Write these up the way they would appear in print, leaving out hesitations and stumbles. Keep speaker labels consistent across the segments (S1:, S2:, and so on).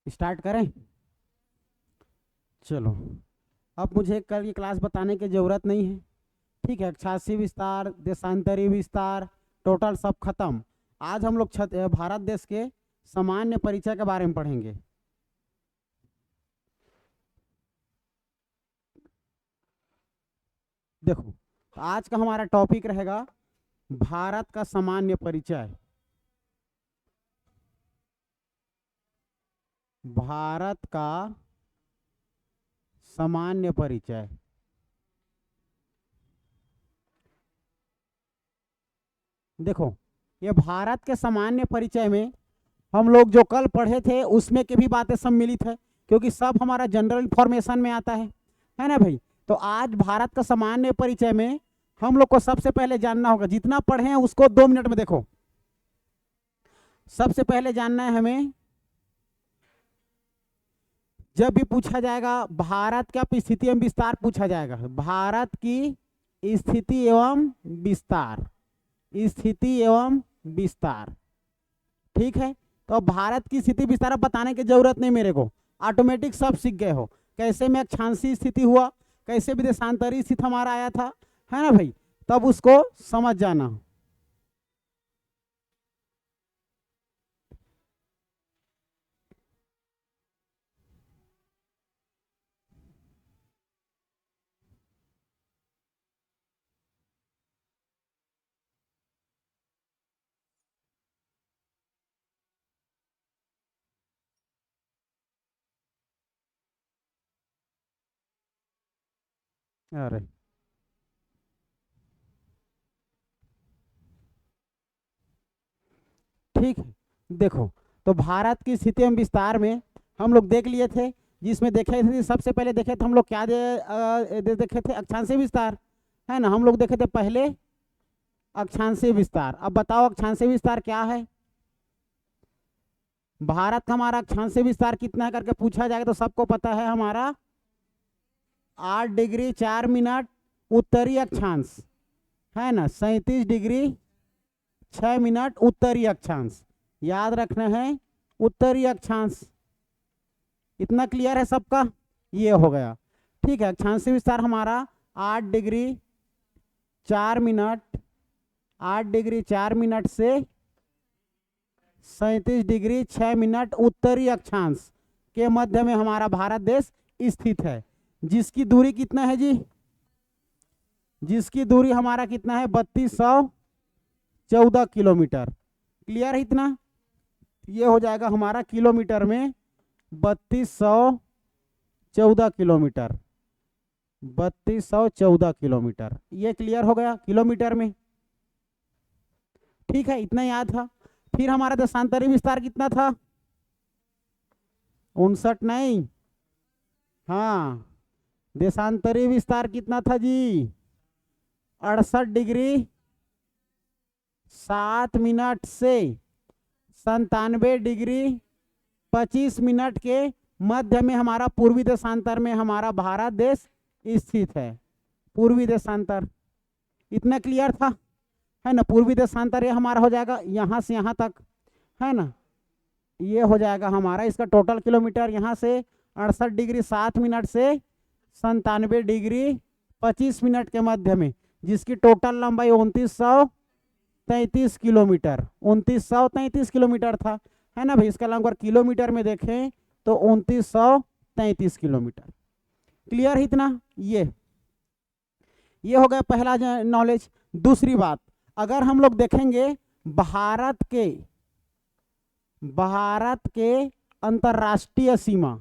S1: Start करें। चलो, अब मुझे कल की क्लास बताने की ज़रूरत नहीं है, ठीक है। अक्षांशीय विस्तार, देशांतरीय विस्तार, टोटल सब खत्म। आज हम लोग भारत देश के सामान्य परिचय के बारे में पढ़ेंगे। देखो, आज का हमारा टॉपिक रहेगा भारत का सामान्य परिचय। भारत का सामान्य परिचय। देखो, ये भारत के सामान्य परिचय में हम लोग जो कल पढ़े थे उसमें की भी बातें सम्मिलित है, क्योंकि सब हमारा जनरल इंफॉर्मेशन में आता है ना भाई। तो आज भारत का सामान्य परिचय में हम लोग को सबसे पहले जानना होगा, जितना पढ़े हैं उसको 2 मिनट में देखो। सबसे पहले जानना है हमें, जब भी पूछा जाएगा भारत का स्थिति एवं विस्तार पूछा जाएगा, भारत की स्थिति एवं विस्तार, स्थिति एवं विस्तार, ठीक है। तो अब भारत की स्थिति विस्तार बताने की जरूरत नहीं मेरे को, ऑटोमेटिक सब सीख गए हो। कैसे में अक्षांशीय स्थिति हुआ, कैसे भी देशांतरीय स्थिति हमारा आया था, है ना भाई। तब उसको समझ जाना। अरे ठीक है, देखो, तो भारत की स्थिति एवं विस्तार में हम लोग देख लिए थे, जिसमें देखे थे सबसे पहले देखे थे हम लोग क्या देखे थे, अक्षांशीय विस्तार, है ना। हम लोग देखे थे पहले अक्षांशीय विस्तार। अब बताओ अक्षांशीय विस्तार क्या है। भारत का हमारा अक्षांशीय विस्तार कितना है करके पूछा जाएगा तो सबको पता है, हमारा 8 डिग्री 4 मिनट उत्तरी अक्षांश, है ना। 37 डिग्री 6 मिनट उत्तरी अक्षांश, याद रखना है उत्तरी अक्षांश। इतना क्लियर है सबका, ये हो गया, ठीक है। अक्षांशीय विस्तार हमारा 8 डिग्री 4 मिनट, 8 डिग्री 4 मिनट से 37 डिग्री 6 मिनट उत्तरी अक्षांश के मध्य में हमारा भारत देश स्थित है। जिसकी दूरी कितना है जी, जिसकी दूरी हमारा कितना है 3214 किलोमीटर। क्लियर है इतना, ये हो जाएगा हमारा किलोमीटर में 3214 किलोमीटर, 3214 किलोमीटर, ये क्लियर हो गया किलोमीटर में, ठीक है। इतना याद था। फिर हमारा देशांतरीय विस्तार कितना था, 59 नहीं, हाँ, देशांतरीय विस्तार कितना था जी, 68 डिग्री 7 मिनट से 97 डिग्री 25 मिनट के मध्य में हमारा पूर्वी देशांतर में हमारा भारत देश स्थित है। पूर्वी देशांतर, इतना क्लियर था, है ना। पूर्वी देशांतर ये हमारा हो जाएगा यहाँ से यहाँ तक, है ना। ये हो जाएगा हमारा, इसका टोटल किलोमीटर यहाँ से 68 डिग्री 7 मिनट से 97 डिग्री 25 मिनट के मध्य में, जिसकी टोटल लंबाई 2933 किलोमीटर, 2933 किलोमीटर था, है ना भाई। इसका अगर किलोमीटर में देखें तो 2933 किलोमीटर। क्लियर है इतना, ये हो गया पहला नॉलेज। दूसरी बात, अगर हम लोग देखेंगे भारत के अंतर्राष्ट्रीय सीमा,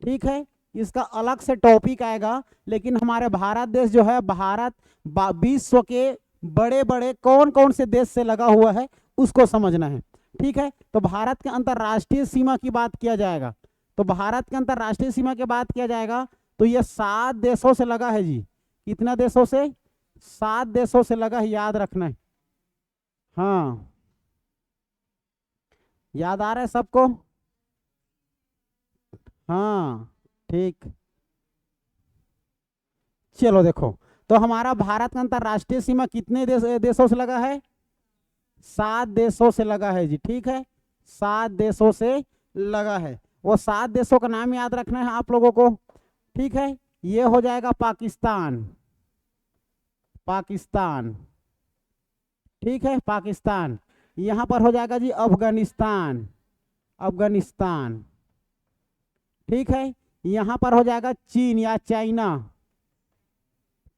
S1: ठीक है, इसका अलग से टॉपिक आएगा। लेकिन हमारे भारत देश जो है, भारत विश्व के बड़े बड़े कौन कौन से देश से लगा हुआ है उसको समझना है, ठीक है। तो भारत के अंतर्राष्ट्रीय सीमा की बात किया जाएगा, तो भारत के अंतर्राष्ट्रीय सीमा की बात किया जाएगा तो ये 7 देशों से लगा है जी। कितना देशों से, 7 देशों से लगा है, याद रखना है। हाँ, याद आ रहा है सबको, हाँ, ठीक। चलो देखो, तो हमारा भारत का अंतर्राष्ट्रीय सीमा कितने देशों से लगा है, 7 देशों से लगा है जी, ठीक है। 7 देशों से लगा है। वो 7 देशों का नाम याद रखना है आप लोगों को। ठीक है, ये हो जाएगा पाकिस्तान, पाकिस्तान। ठीक है, पाकिस्तान। यहां पर हो जाएगा जी अफगानिस्तान, अफगानिस्तान। ठीक है, यहां पर हो जाएगा चीन या चाइना।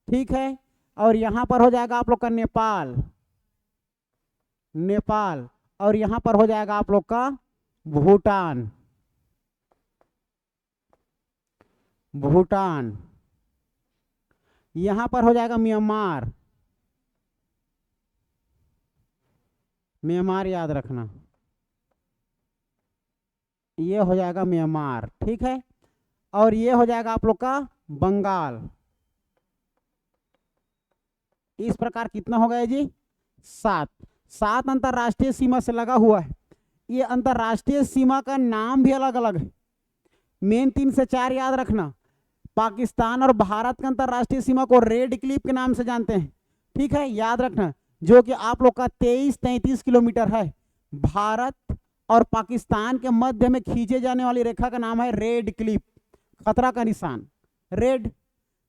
S1: ठीक है, और यहां पर हो जाएगा आप लोग का नेपाल, नेपाल। और यहां पर हो जाएगा आप लोग का भूटान, भूटान। यहां पर हो जाएगा म्यांमार, म्यांमार याद रखना, ये हो जाएगा म्यांमार। ठीक है, और ये हो जाएगा आप लोग का बंगाल। इस प्रकार कितना हो गया जी? 7। 7 अंतरराष्ट्रीय सीमा से लगा हुआ है। ये अंतरराष्ट्रीय सीमा का नाम भी अलग अलग है। मेन 3 से 4 याद रखना। पाकिस्तान और भारत का अंतरराष्ट्रीय सीमा को रेड क्लिफ के नाम से जानते हैं। ठीक है, याद रखना, जो कि आप लोग का 23-33 किलोमीटर है। भारत और पाकिस्तान के मध्य में खींचे जाने वाली रेखा का नाम है रेड क्लिफ, खतरा का निशान, रेड,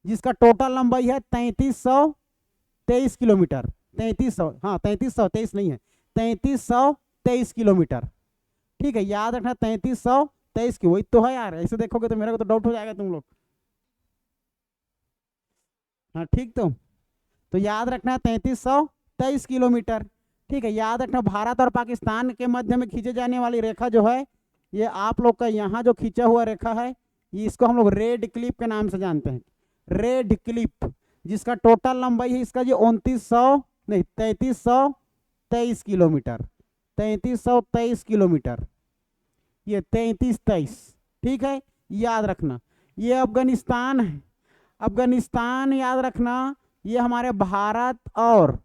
S1: जिसका टोटल लंबाई है 3323 किलोमीटर। 3300, हाँ 3323 नहीं है, 3323 किलोमीटर। ठीक है, याद रखना 3323 की, वही तो है यार, ऐसे देखोगे तो मेरे को तो डाउट हो जाएगा तुम लोग। हाँ ठीक, तो याद रखना 3323 किलोमीटर। ठीक है, याद रखना भारत और पाकिस्तान के मध्य में खींचे जाने वाली रेखा जो है, ये आप लोग का यहाँ जो खींचा हुआ रेखा है, ये इसको हम लोग रेड क्लिफ के नाम से जानते हैं, रेड क्लिफ, जिसका टोटल लंबाई है इसका जो 3323 किलोमीटर, 3323 किलोमीटर, ये 3323। ठीक है, याद रखना ये अफगानिस्तान है, अफगानिस्तान याद रखना, ये हमारे भारत और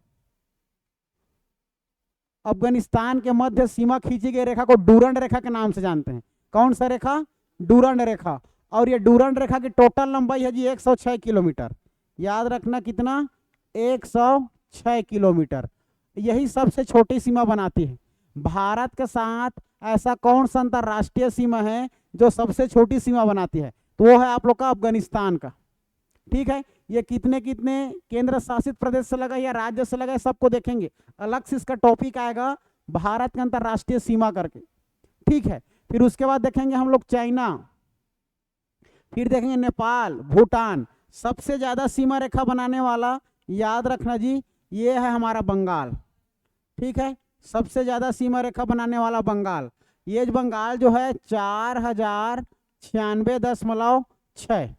S1: अफगानिस्तान के मध्य सीमा खींची गई रेखा को डूरंड रेखा के नाम से जानते हैं। कौन सा रेखा? डूरंड रेखा। और ये डूरंड रेखा की टोटल लंबाई है जी 106 किलोमीटर। याद रखना कितना? 106 किलोमीटर। यही सबसे छोटी सीमा बनाती है। भारत के साथ ऐसा कौन सा अंतरराष्ट्रीय सीमा है जो सबसे छोटी सीमा बनाती है? तो वो है आप लोग का अफगानिस्तान का। ठीक है, ये कितने कितने केंद्र शासित प्रदेश से लगा या राज्य से लगा है सबको देखेंगे, अलग से इसका टॉपिक आएगा भारत के अंतरराष्ट्रीय सीमा करके। ठीक है, फिर उसके बाद देखेंगे हम लोग चाइना, फिर देखेंगे नेपाल, भूटान। सबसे ज्यादा सीमा रेखा बनाने वाला याद रखना जी, ये है हमारा बंगाल। ठीक है, सबसे ज्यादा सीमा रेखा बनाने वाला बंगाल। ये बंगाल जो है 4096.6।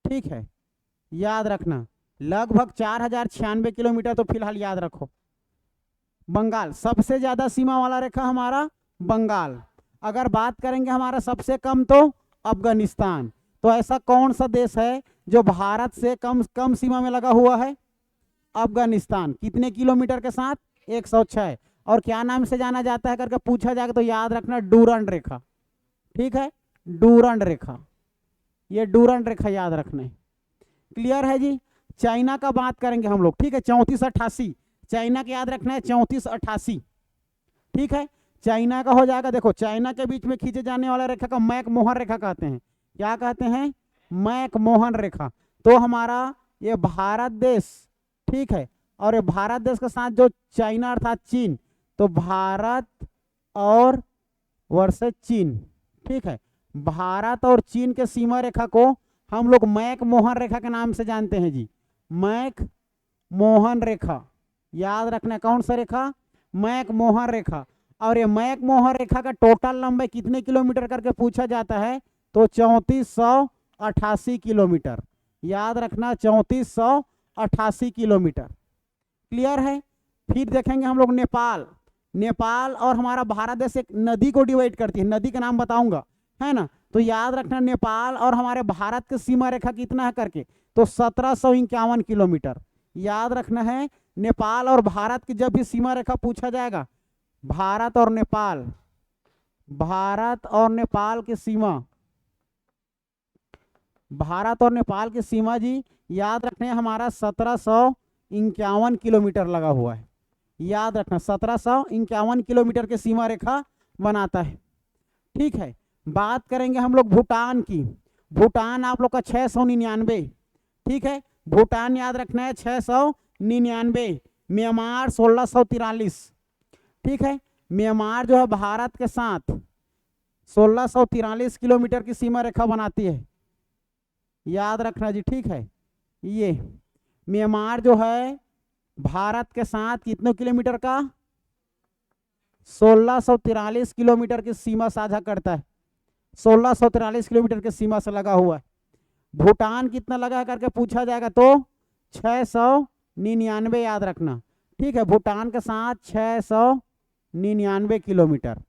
S1: ठीक है, याद रखना लगभग 4096 किलोमीटर, तो फिलहाल याद रखो बंगाल सबसे ज्यादा सीमा वाला रेखा हमारा बंगाल। अगर बात करेंगे हमारा सबसे कम तो अफगानिस्तान। तो ऐसा कौन सा देश है जो भारत से कम कम सीमा में लगा हुआ है? अफगानिस्तान। कितने किलोमीटर के साथ? 106। और क्या नाम से जाना जाता है करके पूछा जाएगा तो याद रखना डूरंड रेखा। ठीक है, डूरंड रेखा, ये डूरंड रेखा याद रखना है। क्लियर है जी? चाइना का बात करेंगे हम लोग। ठीक है, 3488 चाइना का याद रखना है, 3488। ठीक है, चाइना का हो जाएगा, देखो चाइना के बीच में खींचे जाने वाला रेखा का मैक-मोहन रेखा कहते हैं। क्या कहते हैं? मैक-मोहन रेखा। तो हमारा ये भारत देश, ठीक है, और ये भारत देश के साथ जो चाइना अर्थात चीन, तो भारत और वर्सेस चीन। ठीक है, भारत और चीन के सीमा रेखा को हम लोग मैक-मोहन रेखा के नाम से जानते हैं जी, मैक-मोहन रेखा। याद रखना कौन सा रेखा? मैक-मोहन रेखा। और ये मैक-मोहन रेखा का टोटल लंबाई कितने किलोमीटर करके पूछा जाता है तो 3488 किलोमीटर। याद रखना 3488 किलोमीटर। क्लियर है? फिर देखेंगे हम लोग नेपाल। नेपाल और हमारा भारत देश एक नदी को डिवाइड करती है, नदी का नाम बताऊंगा, है ना? तो याद रखना नेपाल और हमारे भारत की सीमा रेखा कितना है करके, तो 1751 किलोमीटर। याद रखना है, नेपाल और भारत की जब भी सीमा रेखा पूछा जाएगा, भारत और नेपाल, भारत और नेपाल की सीमा, भारत और नेपाल की सीमा जी याद रखना हमारा 1751 किलोमीटर लगा हुआ है। याद रखना 1751 किलोमीटर की सीमा रेखा बनाता है। ठीक है, बात करेंगे हम लोग भूटान की। भूटान आप लोग का 699, ठीक है, भूटान याद रखना है 699। म्यांमार 1643, ठीक है, म्यांमार जो है भारत के साथ 1643 किलोमीटर की सीमा रेखा बनाती है, याद रखना जी, ठीक है। ये म्यांमार जो है भारत के साथ कितने किलोमीटर का, 1643 किलोमीटर की सीमा साझा करता है, 1643 किलोमीटर की सीमा से लगा हुआ है। भूटान कितना लगा है करके पूछा जाएगा तो 699 याद रखना, ठीक है, भूटान के साथ 699 किलोमीटर,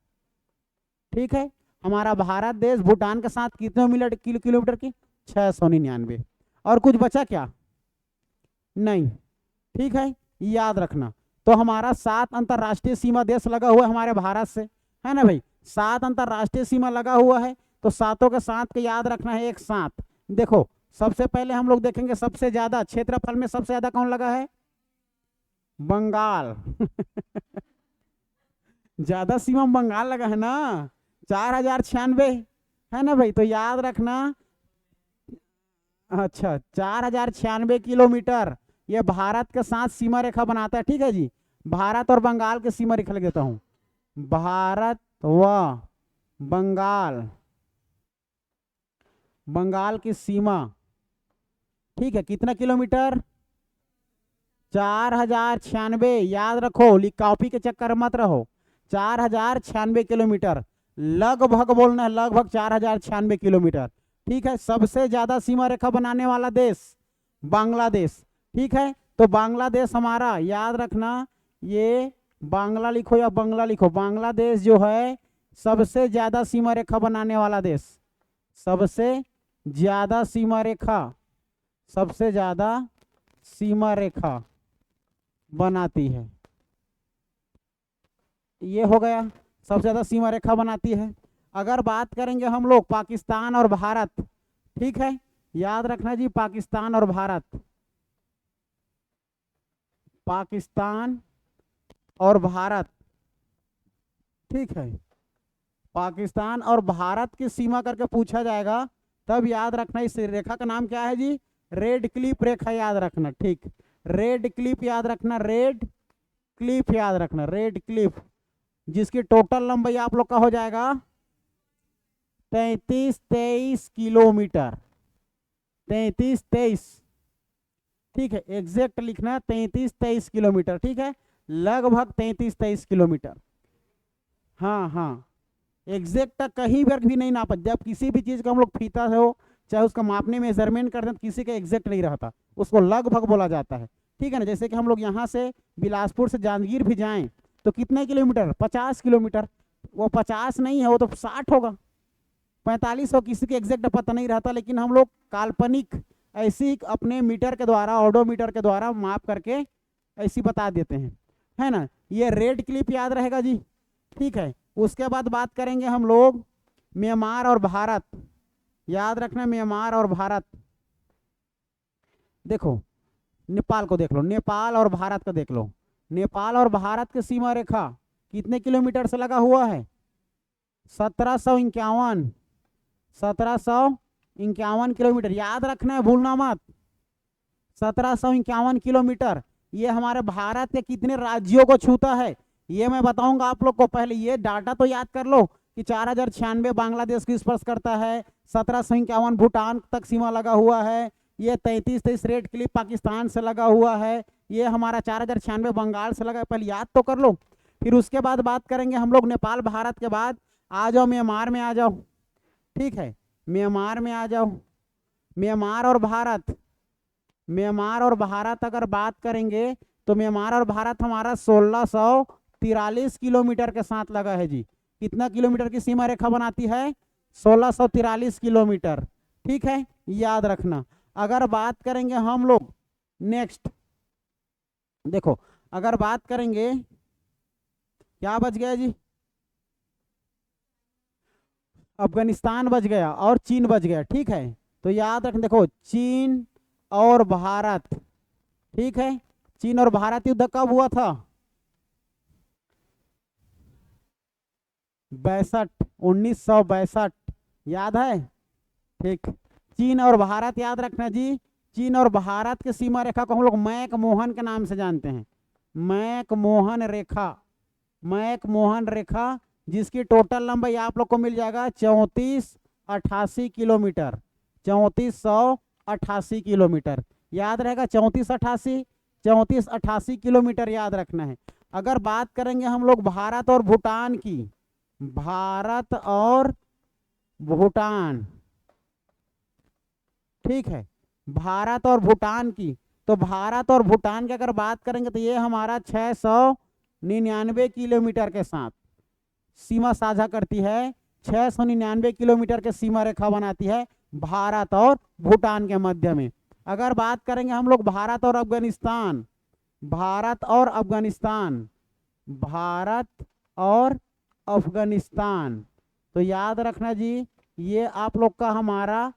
S1: ठीक है। हमारा भारत देश भूटान के साथ कितने किलोमीटर की, 699। और कुछ बचा क्या, नहीं, ठीक है, याद रखना। तो हमारा 7 अंतरराष्ट्रीय सीमा देश लगा हुआ है हमारे भारत से, है ना भाई, 7 अंतरराष्ट्रीय सीमा लगा हुआ है, तो सातों के साथ के याद रखना है एक साथ। देखो सबसे पहले हम लोग देखेंगे सबसे ज्यादा क्षेत्रफल में सबसे ज्यादा कौन लगा है, बंगाल ज्यादा सीमा बंगाल लगा है ना, 4096, है ना भाई, तो याद रखना। अच्छा, 4096 किलोमीटर ये भारत के साथ सीमा रेखा बनाता है, ठीक है जी। भारत और बंगाल की सीमा रेखा लिख देता हूं, भारत व बंगाल, बंगाल की सीमा, ठीक है, कितना किलोमीटर, 4096, याद रखो, कॉपी के चक्कर मत रहो, 4096 किलोमीटर, लगभग बोलना है, लगभग 4096 किलोमीटर, ठीक है। सबसे ज्यादा सीमा रेखा बनाने वाला देश बांग्लादेश, ठीक है, तो बांग्लादेश हमारा याद रखना, ये बांग्ला लिखो या बंगला लिखो, बांग्लादेश जो है सबसे ज्यादा सीमा रेखा बनाने वाला देश, सबसे ज्यादा सीमा रेखा, सबसे ज्यादा सीमा रेखा बनाती है, ये हो गया, सबसे ज्यादा सीमा रेखा बनाती है। अगर बात करेंगे हम लोग पाकिस्तान और भारत, ठीक है, याद रखना जी, पाकिस्तान और भारत, पाकिस्तान और भारत, ठीक है, पाकिस्तान और भारत की सीमा करके पूछा जाएगा, तब याद रखना इस रेखा का नाम क्या है जी, रेड क्लिप रेखा, याद रखना, ठीक, रेड क्लिप याद रखना, रेड क्लिप याद रखना, रेड क्लिप, जिसकी टोटल लंबाई आप लोग का हो जाएगा 33-23 किलोमीटर, 33-23, ठीक है, एग्जैक्ट लिखना 33-23 किलोमीटर, ठीक है, लगभग 33-23 किलोमीटर, हाँ हाँ, एग्जैक्ट कहीं पर भी नहीं नापा, जब किसी भी चीज का हम लोग फीता हो चाहे उसका मापने मेजरमेंट करते हैं तो किसी का एग्जैक्ट नहीं रहता, उसको लगभग बोला जाता है, ठीक है ना। जैसे कि हम लोग यहाँ से बिलासपुर से जांजगीर भी जाएं तो कितने किलोमीटर, 50 किलोमीटर, वो 50 नहीं है, वो तो 60 होगा, 45 हो, किसी के एग्जैक्ट पता नहीं रहता, लेकिन हम लोग काल्पनिक ऐसी अपने मीटर के द्वारा, ऑडोमीटर के द्वारा माप करके ऐसी बता देते हैं, है ना। ये रेड क्लिप याद रहेगा जी, ठीक है। उसके बाद बात करेंगे हम लोग म्यांमार और भारत, याद रखना म्यांमार और भारत, देखो नेपाल को देख लो, नेपाल और भारत को देख लो, नेपाल और भारत की सीमा रेखा कितने किलोमीटर से लगा हुआ है, 1751, 1751 किलोमीटर, याद रखना है, भूलना मत, 1751 किलोमीटर। ये हमारे भारत के कितने राज्यों को छूता है ये मैं बताऊंगा आप लोग को, पहले ये डाटा तो याद कर लो कि 4096 बांग्लादेश को स्पर्श करता है, 1751 भूटान तक सीमा लगा हुआ है, ये 33-23 रेड क्लिप पाकिस्तान से लगा हुआ है, ये हमारा 4096 बंगाल से लगा है, पहले याद तो कर लो। फिर उसके बाद बात करेंगे हम लोग नेपाल भारत के बाद, आ जाओ म्यांमार में आ जाओ, ठीक है, म्यांमार में आ जाओ। म्यांमार और भारत, म्यांमार और भारत अगर बात करेंगे तो म्यांमार और भारत हमारा 1643 किलोमीटर के साथ लगा है जी, कितना किलोमीटर की सीमा रेखा बनाती है, 1643 किलोमीटर, ठीक है, याद रखना। अगर बात करेंगे हम लोग नेक्स्ट, देखो अगर बात करेंगे, क्या बच गया जी, अफगानिस्तान बच गया और चीन बच गया, ठीक है, तो याद रखना, देखो चीन और भारत, ठीक है, चीन और भारत युद्ध कब हुआ था, 62, 1962, याद है? ठीक। चीन और भारत याद रखना जी। चीन और भारत की सीमा रेखा को हम लोग मैक मोहन के नाम से जानते हैं। मैक मोहन रेखा, मैक मोहन रेखा, जिसकी टोटल लंबाई आप लोग को मिल जाएगा 3488 किलोमीटर, 3488 किलोमीटर। याद रहेगा 3488, 3488 किलोमीटर याद रखना है। अगर बात करेंगे हम लोग भारत और भूटान की, भारत और भूटान, ठीक है, भारत और भूटान की, तो भारत और भूटान की अगर बात करेंगे तो ये हमारा 699 किलोमीटर के साथ सीमा साझा करती है। 699 किलोमीटर के सीमा रेखा बनाती है भारत और भूटान के मध्य में। अगर बात करेंगे हम लोग भारत और अफगानिस्तान, भारत और अफगानिस्तान, भारत और अफगानिस्तान, तो याद रखना जी ये आप लोग का हमारा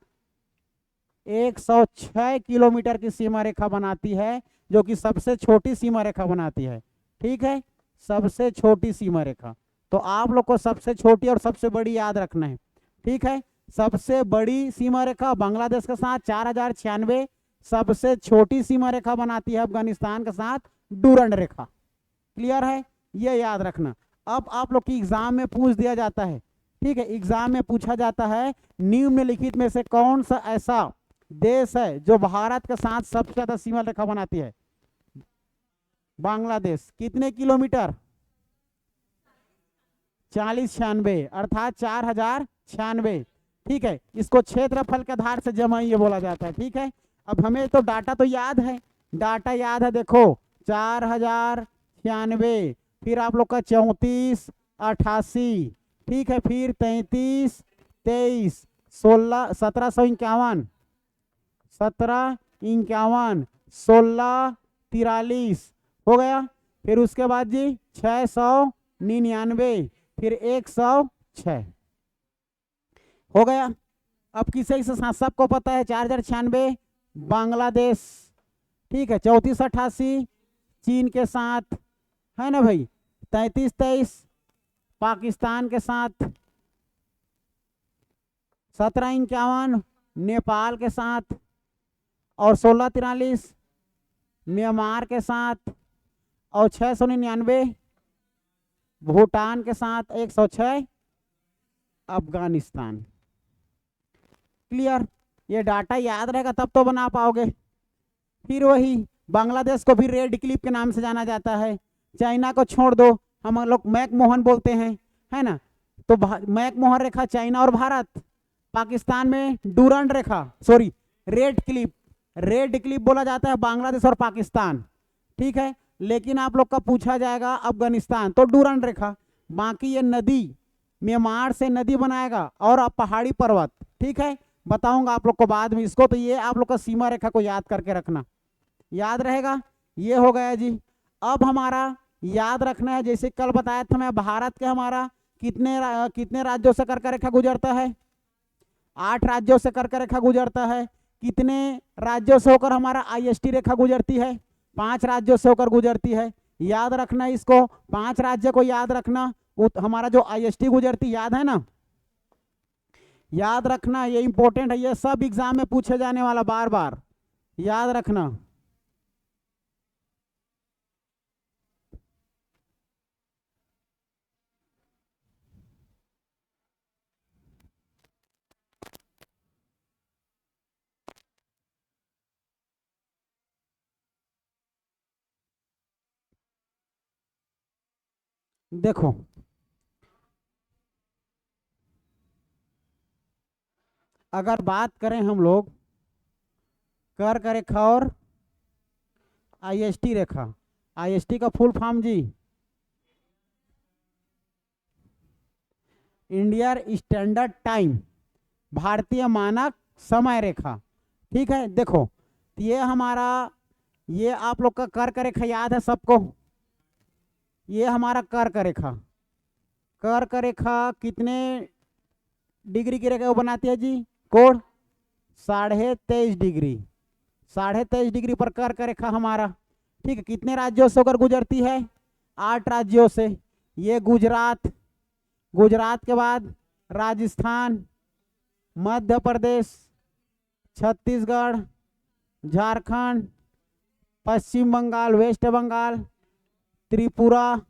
S1: 106 किलोमीटर की सीमा रेखा बनाती है, जो कि सबसे छोटी सीमा रेखा बनाती है। ठीक है, सबसे छोटी सीमा रेखा। तो आप लोग को सबसे छोटी और सबसे बड़ी याद रखना है। ठीक है, सबसे बड़ी सीमा रेखा बांग्लादेश के साथ 4096, सबसे छोटी सीमा रेखा बनाती है अफगानिस्तान के साथ डूरंड रेखा। क्लियर है, ये याद रखना। अब आप लोग की एग्जाम में पूछ दिया जाता है, ठीक है, एग्जाम में पूछा जाता है निम्नलिखित में से कौन सा ऐसा देश है जो भारत के साथ सबसे ज्यादा सीमा रेखा बनाती है? बांग्लादेश। कितने किलोमीटर? 4096 अर्थात 4096। ठीक है, इसको क्षेत्रफल के आधार से जमाइए बोला जाता है। ठीक है, अब हमें तो डाटा तो याद है, डाटा याद है, देखो 4096, फिर आप लोग का 3488, ठीक है, फिर 33, 23, 16, 1751, 1751, 1643 हो गया। फिर उसके बाद जी 699, फिर 106 हो गया। अब किसे से सबको पता है 4096 बांग्लादेश, ठीक है, 3488 चीन के साथ, है ना भाई, 3323 पाकिस्तान के साथ, 1751 नेपाल के साथ, और 1643 म्यांमार के साथ, और 699 भूटान के साथ, 106 अफगानिस्तान। क्लियर, ये डाटा याद रहेगा तब तो बना पाओगे। फिर वही बांग्लादेश को भी रेड क्लिप के नाम से जाना जाता है। चाइना को छोड़ दो, हम लोग मैक मोहन बोलते हैं, है ना, तो मैक मोहन रेखा चाइना और भारत। पाकिस्तान में डूरंड रेखा, sorry red clip, red clip बोला जाता है बांग्लादेश और पाकिस्तान। ठीक है, लेकिन आप लोग का पूछा जाएगा अफगानिस्तान तो डूरंड रेखा। बाकी ये नदी म्यांमार से नदी बनाएगा और आप पहाड़ी पर्वत, ठीक है, बताऊंगा आप लोग को बाद में इसको। तो ये आप लोग का सीमा रेखा को याद करके रखना, याद रहेगा। ये हो गया जी। अब हमारा याद रखना है, जैसे कल बताया था मैं, भारत के हमारा कितने राज्यों से कर्क रेखा गुजरता है? 8 राज्यों से कर्क रेखा गुजरता है। कितने राज्यों से होकर हमारा IST रेखा गुजरती है? 5 राज्यों से होकर गुजरती है। याद रखना इसको, 5 राज्य को याद रखना। हमारा जो IST गुजरती, याद है ना, याद रखना, ये इंपॉर्टेंट है, ये सब एग्जाम में पूछे जाने वाला, बार बार याद रखना। देखो अगर बात करें हम लोग कर्क रेखा और IST रेखा, IST का फुल फॉर्म जी इंडियन स्टैंडर्ड टाइम, भारतीय मानक समय रेखा। ठीक है, देखो ये हमारा, ये आप लोग का कर्क रेखा याद है सबको, ये हमारा कर्क रेखा, कर्क रेखा कितने डिग्री की रेखा बनाती है जी? कोण 23.5 डिग्री, 23.5 डिग्री पर कर्क रेखा हमारा। ठीक है, कितने राज्यों से होकर गुजरती है? 8 राज्यों से। ये गुजरात, गुजरात के बाद राजस्थान, मध्य प्रदेश, छत्तीसगढ़, झारखंड, पश्चिम बंगाल, वेस्ट बंगाल, त्रिपुरा,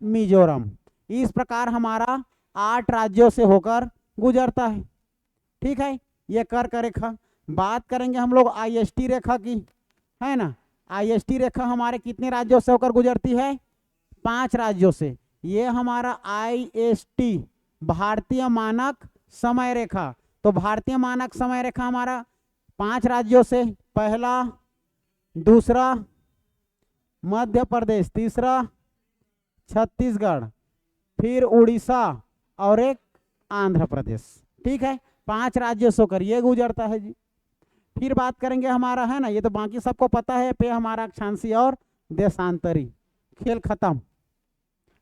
S1: मिजोरम। इस प्रकार हमारा 8 राज्यों से होकर गुजरता है। ठीक है, ये कर्क रेखा। बात करेंगे हम लोग आईएसटी रेखा की, है ना। आईएसटी रेखा हमारे कितने राज्यों से होकर गुजरती है? 5 राज्यों से। ये हमारा आईएसटी भारतीय मानक समय रेखा। तो भारतीय मानक समय रेखा हमारा 5 राज्यों से, पहला, दूसरा मध्य प्रदेश, तीसरा छत्तीसगढ़, फिर उड़ीसा और एक आंध्र प्रदेश। ठीक है, 5 राज्यों से होकर ये गुजरता है जी। फिर बात करेंगे हमारा, है ना, ये तो बाकी सबको पता है, पे हमारा अक्षांशीय और देशांतरी। खेल खत्म।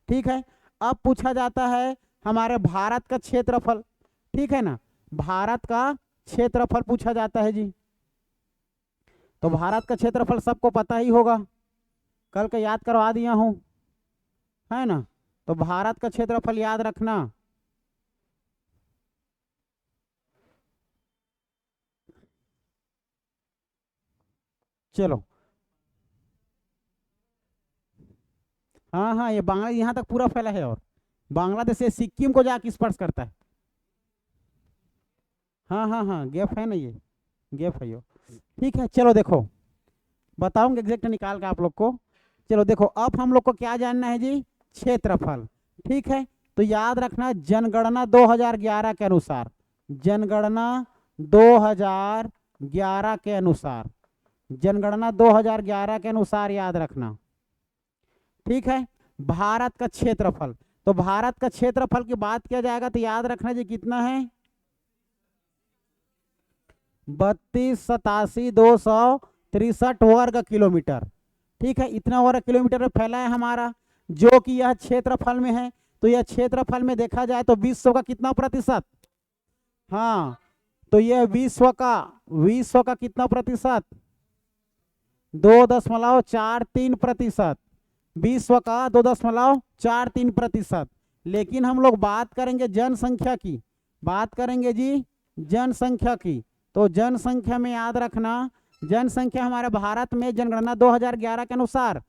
S1: ठीक है, अब पूछा जाता है हमारे भारत का क्षेत्रफल। ठीक है ना, भारत का क्षेत्रफल पूछा जाता है जी। तो भारत का क्षेत्रफल सबको पता ही होगा, कल का याद करवा दिया हूं, है ना। तो भारत का क्षेत्रफल याद रखना, चलो। हाँ हाँ, ये बांग्ला यहाँ तक पूरा फैला है, और बांग्लादेश से सिक्किम को जाके स्पर्श करता है। हाँ हाँ हाँ, गैप है ना, ये गैप है ये। ठीक है, चलो देखो, बताऊंगा एग्जैक्ट निकाल के आप लोग को। चलो देखो, अब हम लोग को क्या जानना है जी? क्षेत्रफल। ठीक है, तो याद रखना जनगणना 2011 के अनुसार, जनगणना 2011 के अनुसार, जनगणना 2011 के अनुसार याद रखना। ठीक है, भारत का क्षेत्रफल, तो भारत का क्षेत्रफल की बात किया जाएगा तो याद रखना जी कितना है? 32,87,263 वर्ग किलोमीटर। ठीक है, इतना वर्ग किलोमीटर में फैला है हमारा, जो कि यह क्षेत्रफल में है। तो यह क्षेत्रफल में देखा जाए तो विश्व का कितना प्रतिशत? हाँ, तो यह विश्व का कितना प्रतिशत? 2.43%। विश्व का 2.43%। लेकिन हम लोग बात करेंगे जनसंख्या की, बात करेंगे जी जनसंख्या की। तो जनसंख्या में याद रखना, जनसंख्या हमारे भारत में जनगणना 2011 के अनुसार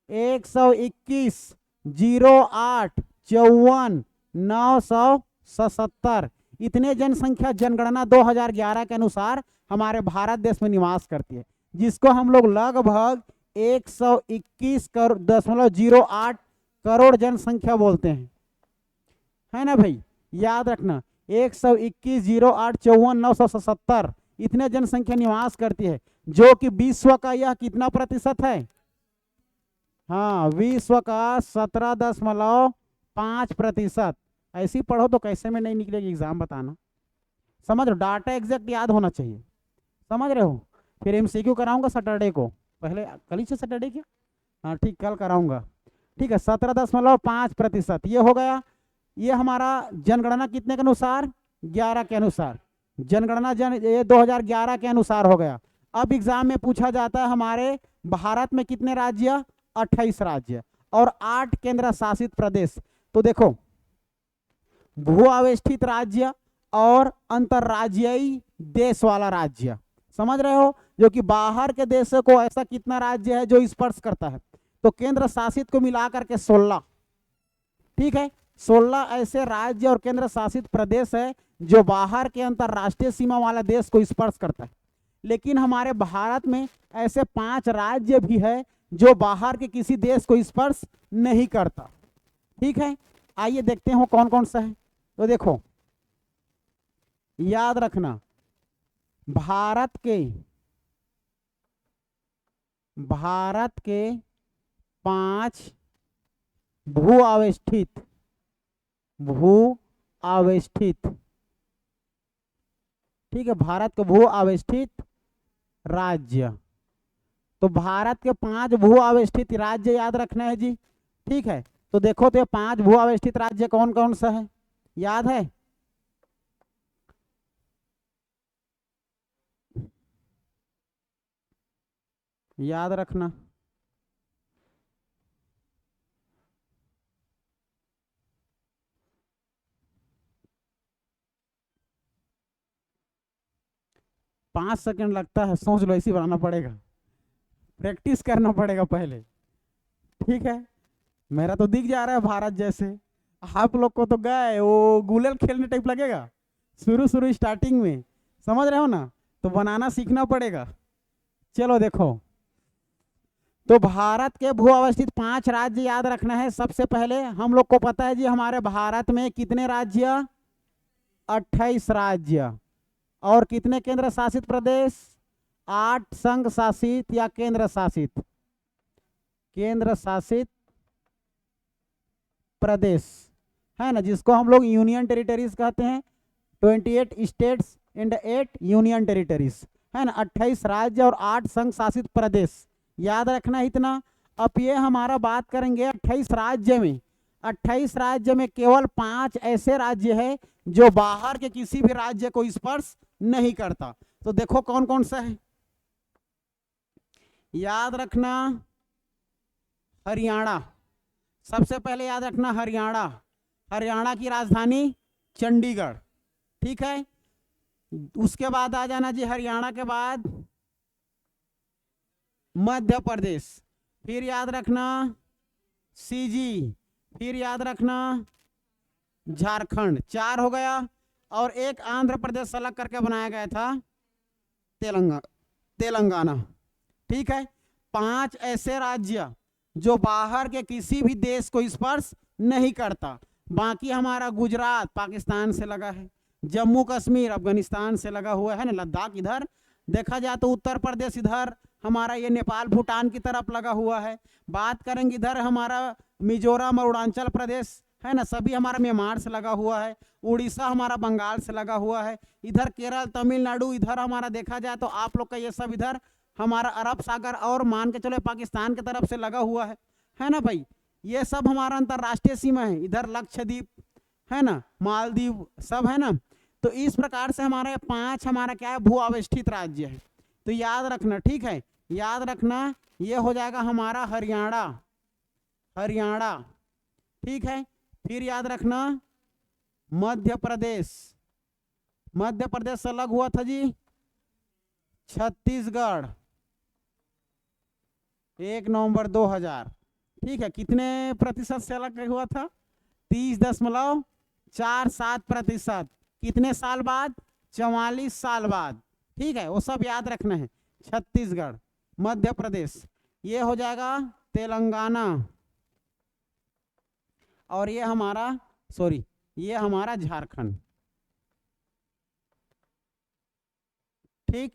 S1: 121,08,54,977 इतने जनसंख्या जनगणना 2011 के अनुसार हमारे भारत देश में निवास करती है, जिसको हम लोग लगभग 121.08 करोड़ जनसंख्या बोलते हैं, है ना भाई। याद रखना 121,08,54,977 इतने जनसंख्या निवास करती है, जो कि विश्व का यह कितना प्रतिशत है? हाँ, विश्व का 17.5%। ऐसी पढ़ो तो कैसे में नहीं निकलेगी एग्जाम, बताना। समझ रहे हो, डाटा एग्जैक्ट याद होना चाहिए, समझ रहे हो। फिर एमसीक्यू कराऊंगा सैटरडे को, पहले कल ही से सैटरडे क्या, हाँ ठीक, कल कराऊंगा। ठीक है, 17.5% ये हो गया। ये हमारा जनगणना कितने के अनुसार? 11 के अनुसार, जनगणना ये 2011 के अनुसार हो गया। अब एग्जाम में पूछा जाता है हमारे भारत में कितने राज्य? 28 राज्य और 8 केंद्र शासित प्रदेश। तो देखो, भू आवेष्टित राज्य और अंतरराज्यीय देश वाला राज्य, समझ रहे हो, जो कि बाहर के देशों को ऐसा कितना राज्य है जो स्पर्श करता है? तो केंद्र शासित को मिलाकर के 16। ठीक है, 16 ऐसे राज्य और केंद्र शासित प्रदेश है जो बाहर के अंतरराष्ट्रीय सीमा वाला देश को स्पर्श करता है। लेकिन हमारे भारत में ऐसे 5 राज्य भी है जो बाहर के किसी देश को स्पर्श नहीं करता। ठीक है, आइए देखते हैं कौन कौन सा है। तो देखो, याद रखना भारत के 5 भू आवेष्टित, ठीक है, भारत के भू आवेष्टित राज्य। तो भारत के 5 भू आवेष्टित राज्य याद रखना है जी। ठीक है, तो देखो तो ये 5 भू आवेष्टित राज्य कौन कौन सा है, याद है? याद रखना, 5 सेकंड लगता है, सोच लो, ऐसे बनाना पड़ेगा, प्रैक्टिस करना पड़ेगा पहले। ठीक है, मेरा तो दिख जा रहा है भारत जैसे, आप लोग को तो गए वो गुलेल खेलने टाइप लगेगा शुरू शुरू स्टार्टिंग में, समझ रहे हो ना, तो बनाना सीखना पड़ेगा। चलो देखो, तो भारत के भू अवस्थित 5 राज्य याद रखना है। सबसे पहले हम लोग को पता है जी, हमारे भारत में कितने राज्य, 28 राज्य, और कितने केंद्र शासित प्रदेश, 8 संघ शासित या केंद्र शासित प्रदेश, है ना, जिसको हम लोग यूनियन टेरिटरीज कहते हैं। 28 स्टेट्स एंड 8 यूनियन टेरिटरीज, है ना, 28 राज्य और 8 संघ शासित प्रदेश, याद रखना इतना। अब ये हमारा बात करेंगे 28 राज्य में, 28 राज्य में केवल 5 ऐसे राज्य है जो बाहर के किसी भी राज्य को स्पर्श नहीं करता। तो देखो कौन कौन सा है, याद रखना हरियाणा, सबसे पहले याद रखना हरियाणा, हरियाणा की राजधानी चंडीगढ़, ठीक है। उसके बाद आ जाना जी, हरियाणा के बाद मध्य प्रदेश, फिर याद रखना सीजी, फिर याद रखना झारखंड, 4 हो गया, और एक आंध्र प्रदेश अलग करके बनाया गया था, तेलंगाना, ठीक है। 5 ऐसे राज्य जो बाहर के किसी भी देश को स्पर्श नहीं करता। बाकी हमारा गुजरात पाकिस्तान से लगा है, जम्मू कश्मीर अफगानिस्तान से लगा हुआ है ना, लद्दाख इधर देखा जाए तो उत्तर प्रदेश इधर हमारा ये नेपाल भूटान की तरफ लगा हुआ है। बात करेंगे इधर हमारा मिजोरम और अरुणाचल प्रदेश, है ना, सभी हमारा म्यांमार से लगा हुआ है। उड़ीसा हमारा बंगाल से लगा हुआ है। इधर केरल तमिलनाडु इधर हमारा देखा जाए तो आप लोग का ये सब इधर हमारा अरब सागर और मान के चलो पाकिस्तान की तरफ से लगा हुआ है ना भाई। ये सब हमारा अंतरराष्ट्रीय सीमा है। इधर लक्षद्वीप है ना, मालदीव सब है ना। तो इस प्रकार से हमारे 5 हमारा क्या है, भू अवस्थित राज्य है। तो याद रखना, ठीक है, याद रखना ये हो जाएगा हमारा हरियाणा, हरियाणा, ठीक है। फिर याद रखना मध्य प्रदेश, मध्य प्रदेश से अलग हुआ था जी छत्तीसगढ़ 1 नवंबर 2000, ठीक है। कितने प्रतिशत से अलग हुआ था, 30.47%। कितने साल बाद, 44 साल बाद, ठीक है। वो सब याद रखना है। छत्तीसगढ़, मध्य प्रदेश, ये हो जाएगा तेलंगाना, और ये हमारा सॉरी ये हमारा झारखंड, ठीक।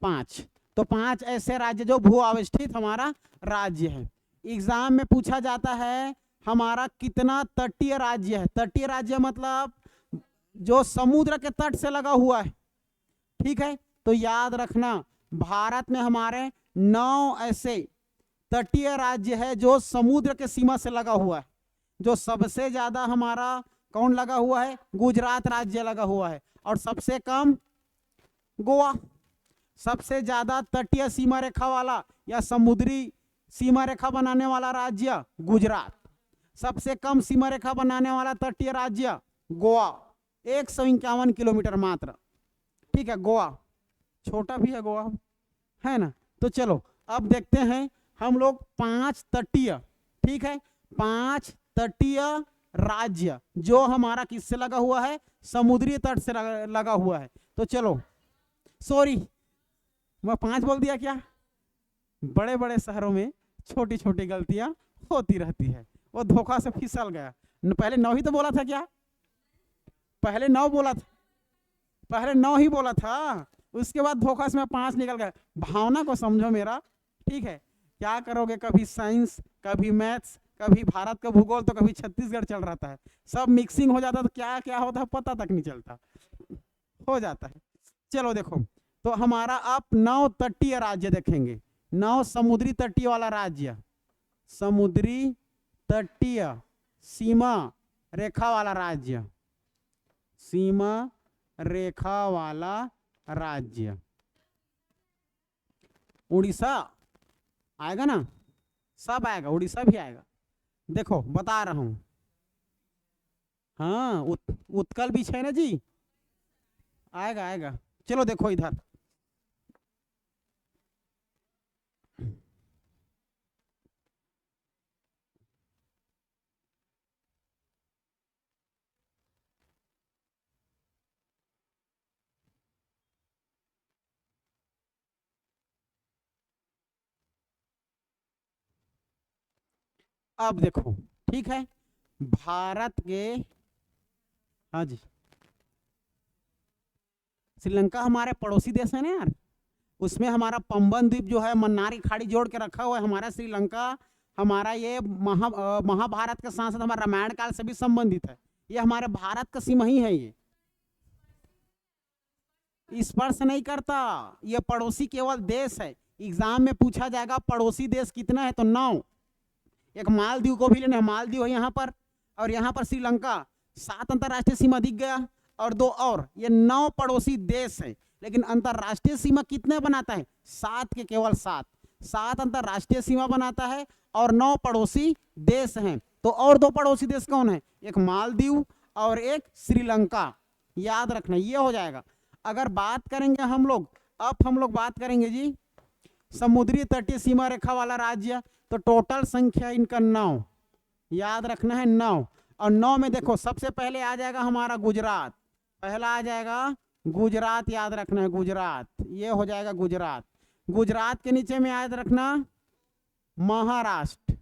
S1: 5, तो 5 ऐसे राज्य जो भू अवस्थित हमारा राज्य है। एग्जाम में पूछा जाता है हमारा कितना तटीय राज्य है। तटीय राज्य मतलब जो समुद्र के तट से लगा हुआ है, ठीक है। तो याद रखना भारत में हमारे 9 ऐसे तटीय राज्य है जो समुद्र के सीमा से लगा हुआ है। जो सबसे ज्यादा हमारा कौन लगा हुआ है, गुजरात राज्य लगा हुआ है, और सबसे कम गोवा। सबसे ज्यादा तटीय सीमा रेखा वाला या समुद्री सीमा रेखा बनाने वाला राज्य गुजरात। सबसे कम सीमा रेखा बनाने वाला तटीय राज्य गोवा, 151 किलोमीटर मात्र, ठीक है। गोवा छोटा भी है गोवा, है ना। तो चलो अब देखते हैं हम लोग 5 तटीय, ठीक है, 5 तटीय राज्य जो हमारा किससे लगा हुआ है, समुद्री तट से लगा हुआ है। तो चलो, सॉरी मैं 5 बोल दिया क्या। बड़े बड़े शहरों में छोटी छोटी गलतियां होती रहती है, वो धोखा से फिसल गया। पहले 9 ही तो बोला था क्या, पहले 9 बोला था, पहले 9 ही बोला था, उसके बाद धोखा से मैं 5 निकल गया। भावना को समझो मेरा, ठीक है। क्या करोगे, कभी साइंस, कभी मैथ्स, कभी भारत का भूगोल, तो कभी छत्तीसगढ़ चल रहा है, सब मिक्सिंग हो जाता, तो क्या क्या होता है पता तक नहीं चलता, हो जाता है। चलो देखो, तो हमारा आप 9 तटीय राज्य देखेंगे, 9 समुद्री तटीय वाला राज्य, समुद्री तटीय सीमा रेखा वाला राज्य, सीमा रेखा वाला राज्य। उड़ीसा आएगा ना, सब आएगा, उड़ीसा भी आएगा। देखो बता रहा हूं, हाँ उत्कल भी है ना जी, आएगा आएगा। चलो देखो इधर अब देखो, ठीक है, भारत के, हाँ जी, श्रीलंका हमारे पड़ोसी देश है ना यार, उसमें हमारा पंबन द्वीप जो है, मन्नार की खाड़ी जोड़ के रखा हुआ है हमारा श्रीलंका। हमारा ये महाभारत के साथ साथ हमारा रामायण काल से भी संबंधित है। ये हमारे भारत का सीमा ही है। ये स्पर्श नहीं करता, ये पड़ोसी केवल देश है। एग्जाम में पूछा जाएगा पड़ोसी देश कितना है, तो 9। एक मालदीव को भी लेना है, मालदीव है यहाँ पर, और यहाँ पर श्रीलंका, 7 अंतरराष्ट्रीय सीमा दिख गया, और 2 और, ये 9 पड़ोसी देश है। लेकिन अंतरराष्ट्रीय सीमा कितने बनाता है? 7 के केवल 7 अंतरराष्ट्रीय सीमा बनाता है और 9 पड़ोसी देश हैं। तो और 2 पड़ोसी देश कौन है? एक मालदीव और एक श्रीलंका, याद रखना, ये हो जाएगा। अगर बात करेंगे हम लोग, अब हम लोग बात करेंगे जी समुद्री तटीय सीमा रेखा वाला राज्य, तो टोटल संख्या इनका 9, याद रखना है 9। और 9 में देखो सबसे पहले आ जाएगा हमारा गुजरात, पहला आ जाएगा गुजरात, याद रखना है गुजरात, ये हो जाएगा गुजरात। गुजरात के नीचे में याद रखना महाराष्ट्र,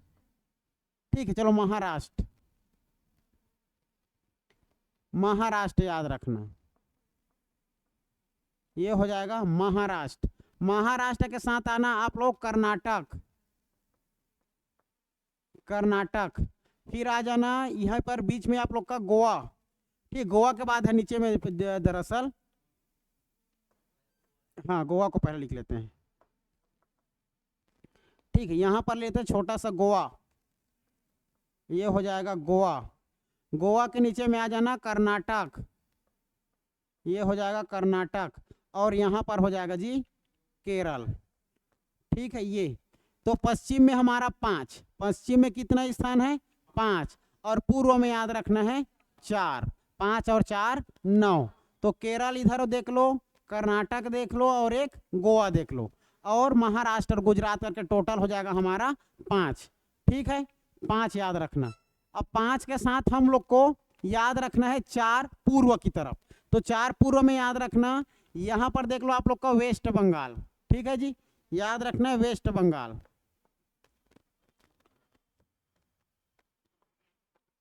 S1: ठीक है, चलो महाराष्ट्र, महाराष्ट्र याद रखना, ये हो जाएगा महाराष्ट्र। महाराष्ट्र के साथ आना आप लोग कर्नाटक, कर्नाटक, फिर आ जाना यहाँ पर बीच में आप लोग का गोवा, ठीक, गोवा के बाद है नीचे में दरअसल, हाँ गोवा को पहले लिख लेते हैं, ठीक है, यहाँ पर लेते हैं छोटा सा गोवा, ये हो जाएगा गोवा। गोवा के नीचे में आ जाना कर्नाटक, ये हो जाएगा कर्नाटक, और यहाँ पर हो जाएगा जी केरल, ठीक है। ये तो पश्चिम में हमारा 5, पश्चिम में कितना स्थान है? 5, और पूर्व में याद रखना है 4, 5 और 4 9। तो केरल इधर देख लो, कर्नाटक देख लो, और एक गोवा देख लो, और महाराष्ट्र और गुजरात करके टोटल हो जाएगा हमारा 5, ठीक है, 5 याद रखना। अब 5 के साथ हम लोग को याद रखना है 4 पूर्व की तरफ, तो 4 पूर्व में याद रखना, यहाँ पर देख लो आप लोग का वेस्ट बंगाल, ठीक है जी, याद रखना है वेस्ट बंगाल।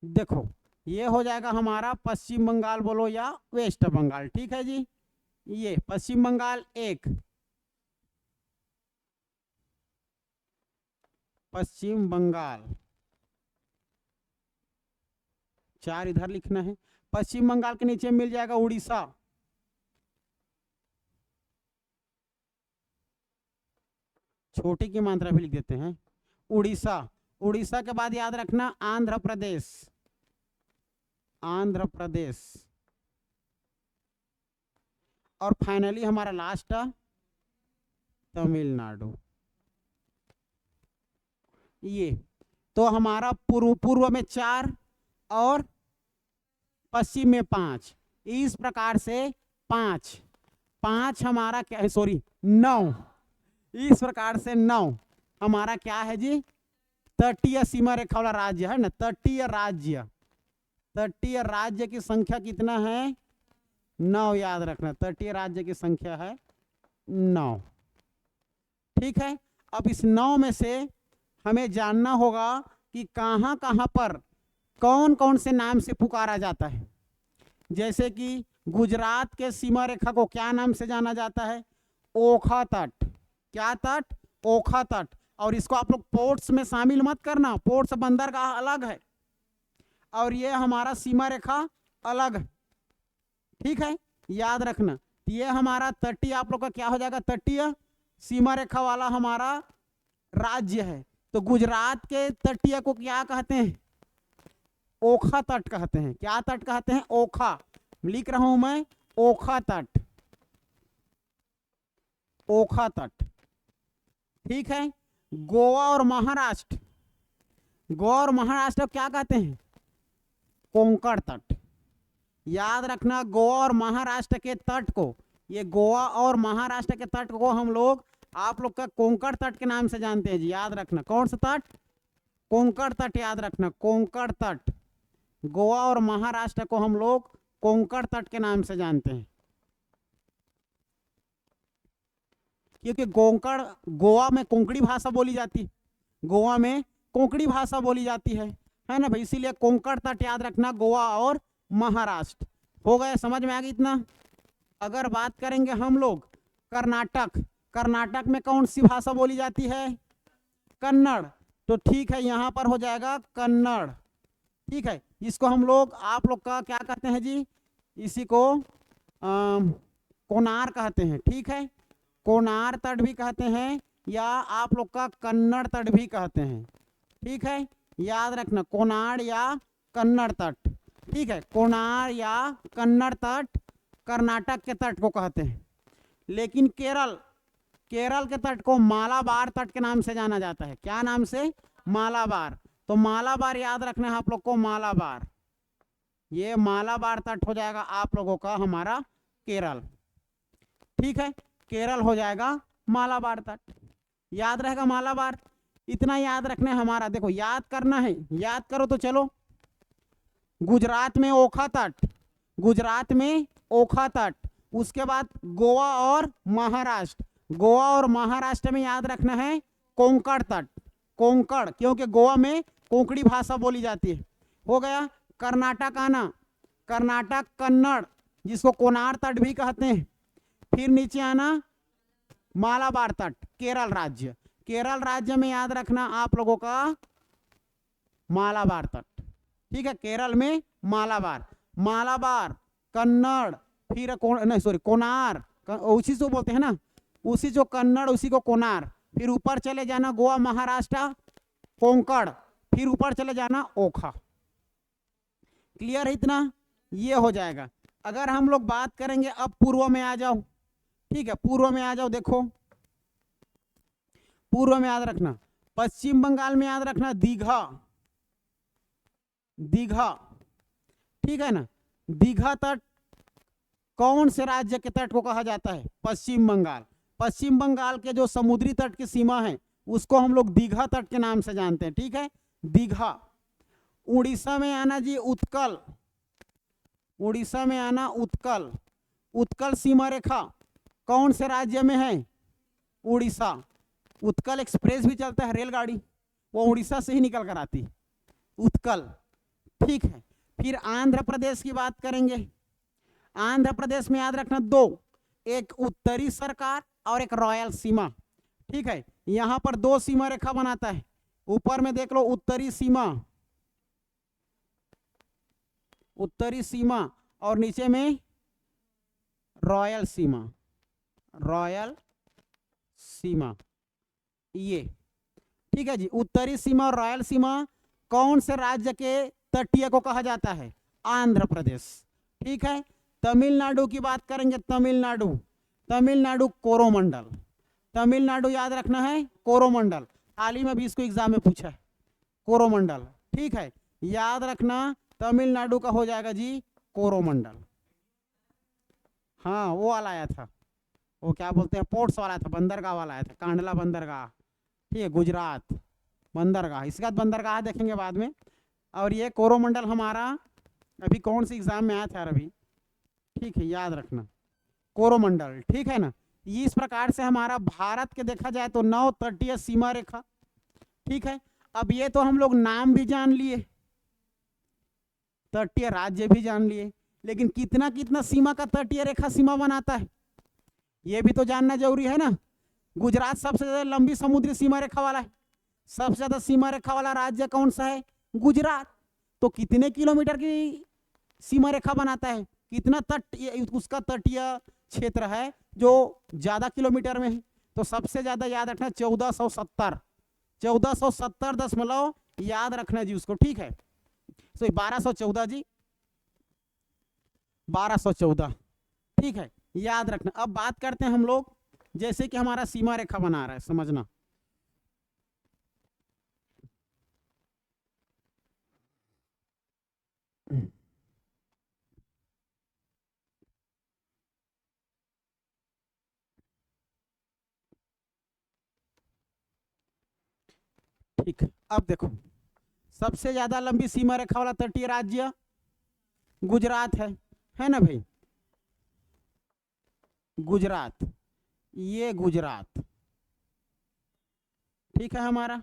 S1: देखो ये हो जाएगा हमारा पश्चिम बंगाल बोलो या वेस्ट बंगाल, ठीक है जी। ये पश्चिम बंगाल 1, पश्चिम बंगाल 4 इधर लिखना है। पश्चिम बंगाल के नीचे मिल जाएगा उड़ीसा, छोटी की मात्रा भी लिख देते हैं उड़ीसा। उड़ीसा के बाद याद रखना आंध्र प्रदेश, आंध्र प्रदेश, और फाइनली हमारा लास्ट तमिलनाडु। ये तो हमारा पूर्व में 4 और पश्चिम में 5, इस प्रकार से 5 हमारा क्या है, सॉरी 9, इस प्रकार से 9 हमारा क्या है जी तटीय सीमा रेखा वाला राज्य है ना, तटीय राज्य। तटीय राज्य की संख्या कितना है? 9 याद रखना, तटीय राज्य की संख्या है 9, ठीक है। अब इस 9 में से हमें जानना होगा कि कहां कहां पर कौन कौन से नाम से पुकारा जाता है। जैसे कि गुजरात के सीमा रेखा को क्या नाम से जाना जाता है? ओखा तट। क्या तट? ओखा तट। और इसको आप लोग पोर्ट्स में शामिल मत करना, पोर्ट्स बंदरगाह अलग है और ये हमारा सीमा रेखा अलग है, ठीक है, याद रखना। ये हमारा तटीय आप लोग का क्या हो जाएगा, तटीय सीमा रेखा वाला हमारा राज्य है। तो गुजरात के तटीय को क्या कहते हैं? ओखा तट कहते हैं। क्या तट कहते हैं? ओखा। लिख रहा हूं मैं ओखा तट, ओखा तट, ठीक है। गोवा और महाराष्ट्र, गोवा और महाराष्ट्र क्या कहते हैं? कोंकण तट। याद रखना गोवा और महाराष्ट्र के तट को, ये गोवा और महाराष्ट्र के तट को हम लोग आप लोग का कोंकण तट के नाम से जानते हैं जी। याद रखना कौन सा तट? कोंकण तट। याद रखना कोंकण तट। गोवा और महाराष्ट्र को हम लोग कोंकण तट के नाम से जानते हैं, क्योंकि कोंकण, गोवा में कोंकणी भाषा बोली जाती है, गोवा में कोंकणी भाषा बोली जाती है ना भाई, इसीलिए कोंकण तट याद रखना, गोवा और महाराष्ट्र। हो गया, समझ में आ गई इतना। अगर बात करेंगे हम लोग कर्नाटक, कर्नाटक में कौन सी भाषा बोली जाती है? कन्नड़। तो ठीक है, यहां पर हो जाएगा कन्नड़। ठीक है, इसको हम लोग, आप लोग का क्या कहते हैं जी, इसी को कोनार कहते हैं। ठीक है, कोनार तट भी कहते हैं, या आप लोग का कन्नड़ तट भी कहते हैं। ठीक है, याद रखना, कोनार या कन्नड़ तट। ठीक है, कोनार या कन्नड़ तट कर्नाटक के तट को कहते हैं। लेकिन केरल, केरल के तट को मालाबार तट के नाम से जाना जाता है। क्या नाम से? मालाबार। तो मालाबार याद रखना है आप लोग को, मालाबार। ये मालाबार तट हो जाएगा आप लोगों का हमारा केरल। ठीक है, केरल हो जाएगा मालाबार तट, याद रहेगा मालाबार। इतना याद रखना है हमारा। देखो याद करना है, याद करो तो चलो। गुजरात में ओखा तट, गुजरात में ओखा तट। उसके बाद गोवा और महाराष्ट्र, गोवा और महाराष्ट्र में याद रखना है कोंकण तट, कोंकण, क्योंकि गोवा में कोंकणी भाषा बोली जाती है। हो गया। कर्नाटक आना, कर्नाटक कन्नड़, जिसको कोनार तट भी कहते हैं। फिर नीचे आना मालाबार तट, केरल राज्य, केरल राज्य में याद रखना आप लोगों का मालाबार तट। ठीक है, केरल में मालाबार, मालाबार, कन्नड़, फिर नहीं सॉरी कोनार, उसी से बोलते हैं ना, उसी जो कन्नड़ उसी को कोनार। फिर ऊपर चले जाना गोवा महाराष्ट्र कोंकण, फिर ऊपर चले जाना ओखा। क्लियर है इतना? ये हो जाएगा। अगर हम लोग बात करेंगे, अब पूर्व में आ जाओ। ठीक है, पूर्व में आ जाओ। देखो पूर्व में याद रखना, पश्चिम बंगाल में याद रखना दीघा, दीघा। ठीक है ना, दीघा तट कौन से राज्य के तट को कहा जाता है? पश्चिम बंगाल। पश्चिम बंगाल के जो समुद्री तट की सीमा है उसको हम लोग दीघा तट के नाम से जानते हैं। ठीक है, दीघा। उड़ीसा में आना जी उत्कल, उड़ीसा में आना उत्कल, उत्कल सीमा रेखा कौन से राज्य में है? उड़ीसा। उत्कल एक्सप्रेस भी चलता है रेलगाड़ी, वो उड़ीसा से ही निकल कर आती है, उत्कल। ठीक है, फिर आंध्र प्रदेश की बात करेंगे। आंध्र प्रदेश में याद रखना दो, एक उत्तरी सरकार और एक रॉयल सीमा। ठीक है, यहां पर दो सीमा रेखा बनाता है। ऊपर में देख लो उत्तरी सीमा, उत्तरी सीमा, और नीचे में रॉयल सीमा, रॉयल सीमा। ये ठीक है जी, उत्तरी सीमा और रॉयल सीमा कौन से राज्य के तटीय को कहा जाता है? आंध्र प्रदेश। ठीक है, तमिलनाडु की बात करेंगे, तमिलनाडु, तमिलनाडु कोरोमंडल, तमिलनाडु याद रखना है कोरोमंडल। हाल ही में भी इसको एग्जाम में पूछा है, कोरोमंडल। ठीक है, याद रखना तमिलनाडु का हो जाएगा जी कोरोमंडल। हाँ वो वाला आया था, वो क्या बोलते हैं, पोर्ट्स वाला था, बंदरगाह वाला आया था, कांडला बंदरगाह। ठीक है, गुजरात बंदरगाह, इसके बाद बंदरगाह देखेंगे बाद में। और ये कोरोमंडल हमारा अभी कौन सी एग्जाम में आया था अभी। ठीक है, याद रखना कोरोमंडल। ठीक है ना, इस प्रकार से हमारा भारत के देखा जाए तो 9 तटीय सीमा रेखा। ठीक है, अब ये तो हम लोग नाम भी जान लिए, तटीय राज्य भी जान लिए, लेकिन कितना कितना सीमा का तटीय रेखा सीमा बनाता है ये भी तो जानना जरूरी है ना। गुजरात सबसे ज्यादा लंबी समुद्री सीमा रेखा वाला है, सबसे ज्यादा सीमा रेखा वाला राज्य कौन सा है? गुजरात। तो कितने किलोमीटर की सीमा रेखा बनाता है, कितना तट उसका तटीय क्षेत्र है जो ज्यादा किलोमीटर में है? तो सबसे ज्यादा याद रखना 1470, 1470 याद रखना जी उसको। ठीक है, तो 1214 जी, 1214। ठीक है, याद रखना। अब बात करते हैं हम लोग, जैसे कि हमारा सीमा रेखा बना रहा है, समझना। ठीक, अब देखो सबसे ज्यादा लंबी सीमा रेखा वाला तटीय राज्य गुजरात है ना भाई, गुजरात, ये गुजरात। ठीक है हमारा,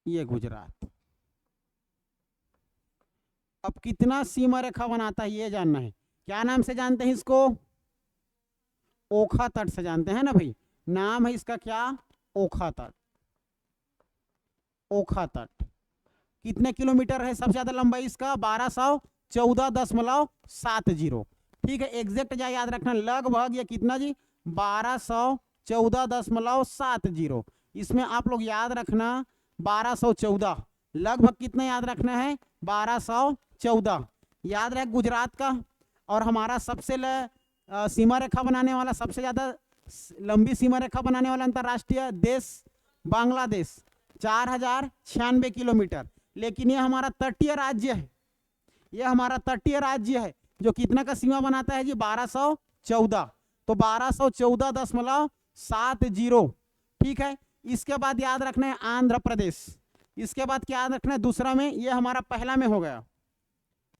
S1: ये गुजरात। अब कितना सीमा रेखा बनाता है ये जानना है। क्या नाम से जानते हैं इसको? ओखा तट से जानते हैं ना भाई। नाम है इसका क्या? ओखा तट। ओखा तट कितने किलोमीटर है सबसे ज्यादा लंबाई इसका? 1214.70। ठीक है, एग्जैक्ट जा याद रखना, लगभग ये कितना जी? 1214.70। इसमें आप लोग याद रखना 1214, लगभग कितना याद रखना है? 1214 याद रहे गुजरात का। और हमारा सबसे सीमा रेखा बनाने वाला, सबसे ज्यादा लंबी सीमा रेखा बनाने वाला अंतरराष्ट्रीय देश बांग्लादेश, 4096 किलोमीटर। लेकिन ये हमारा तटीय राज्य है, ये हमारा तटीय राज्य है जो कितना का सीमा बनाता है जी? 1214। तो 1214.70। ठीक है, इसके बाद याद रखना है आंध्र प्रदेश। इसके बाद क्या याद रखना है? दूसरा में, ये हमारा पहला में हो गया।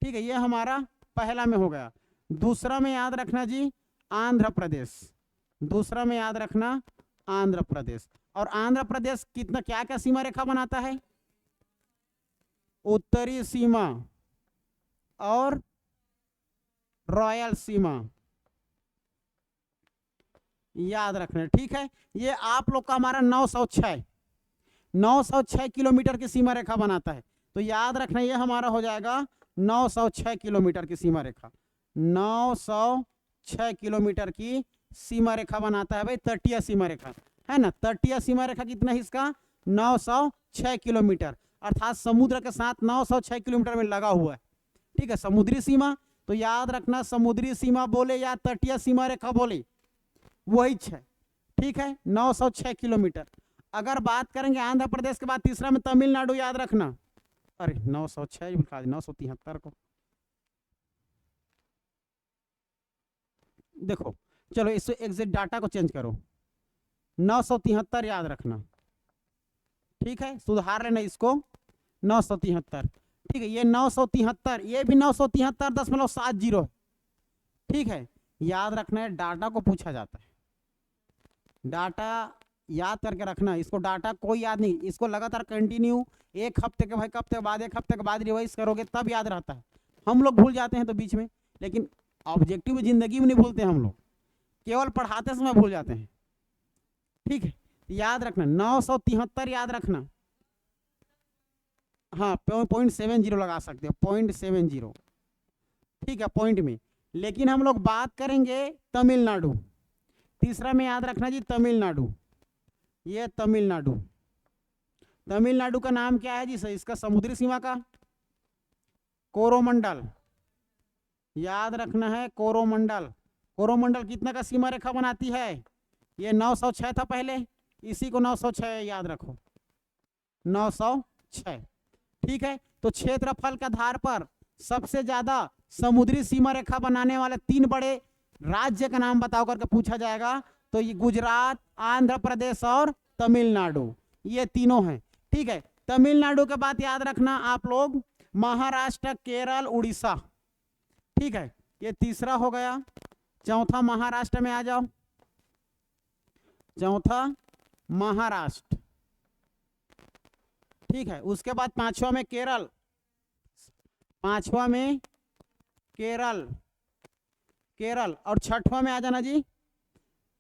S1: ठीक है, ये हमारा पहला में हो गया। दूसरा में याद रखना जी आंध्र प्रदेश। दूसरा में याद रखना आंध्र प्रदेश। और आंध्र प्रदेश कितना, क्या क्या सीमा रेखा बनाता है? उत्तरी सीमा और रॉयल सीमा याद रखना। ठीक है, ये आप लोग का हमारा 906 किलोमीटर की सीमा रेखा बनाता है। तो याद रखना ये हमारा हो जाएगा 906 किलोमीटर की सीमा रेखा। 906 किलोमीटर की सीमा रेखा बनाता है भाई, तटीय सीमा रेखा है ना। तटीय सीमा रेखा कितना है इसका? 906 किलोमीटर, अर्थात समुद्र के साथ 906 किलोमीटर में लगा हुआ है। ठीक है, समुद्री सीमा। तो याद रखना समुद्री सीमा बोले या तटीय सीमा रेखा बोले, वही 6। ठीक है, 906 किलोमीटर। अगर बात करेंगे आंध्र प्रदेश के बाद तीसरा में तमिलनाडु, याद रखना। अरे 906 लिखा, 973 को देखो, चलो इस एग्जैक्ट डाटा को चेंज करो, 973 याद रखना। ठीक है, सुधार लेना इसको, 973। ठीक है, ये 973, ये भी 973.70। ठीक है, याद रखना है, डाटा को पूछा जाता है। डाटा याद करके रखना, इसको डाटा कोई याद नहीं, इसको लगातार कंटिन्यू एक हफ्ते के भाई, हफ्ते के बाद, एक हफ्ते के बाद रिवाइज करोगे तब याद रहता है। हम लोग भूल जाते हैं तो बीच में, लेकिन ऑब्जेक्टिव में जिंदगी में नहीं भूलते हम लोग, केवल पढ़ाते समय भूल जाते हैं। ठीक है, याद रखना 973 याद रखना। हाँ, 0.70 लगा सकते हो, 0.70। ठीक है, पॉइंट में। लेकिन हम लोग बात करेंगे तमिलनाडु, तीसरा में याद रखना जी तमिलनाडु। ये तमिलनाडु, तमिलनाडु का नाम क्या है जी? इसका समुद्री सीमा का कोरोमंडल, याद रखना है कोरोमंडल। कोरोमंडल कितना का सीमा रेखा बनाती है? ये 906 था पहले, इसी को 906 याद रखो, 906। ठीक है, तो क्षेत्रफल के आधार पर सबसे ज्यादा समुद्री सीमा रेखा बनाने वाले 3 बड़े राज्य का नाम बताओ करके पूछा जाएगा। तो ये गुजरात, आंध्र प्रदेश और तमिलनाडु, ये तीनों हैं। ठीक है, तमिलनाडु के बाद याद रखना आप लोग महाराष्ट्र, केरल, उड़ीसा। ठीक है, ये तीसरा हो गया। चौथा महाराष्ट्र में आ जाओ, चौथा महाराष्ट्र। ठीक है, उसके बाद पांचवा में केरल, पांचवा में केरल, केरल। और छठवां में आ जाना जी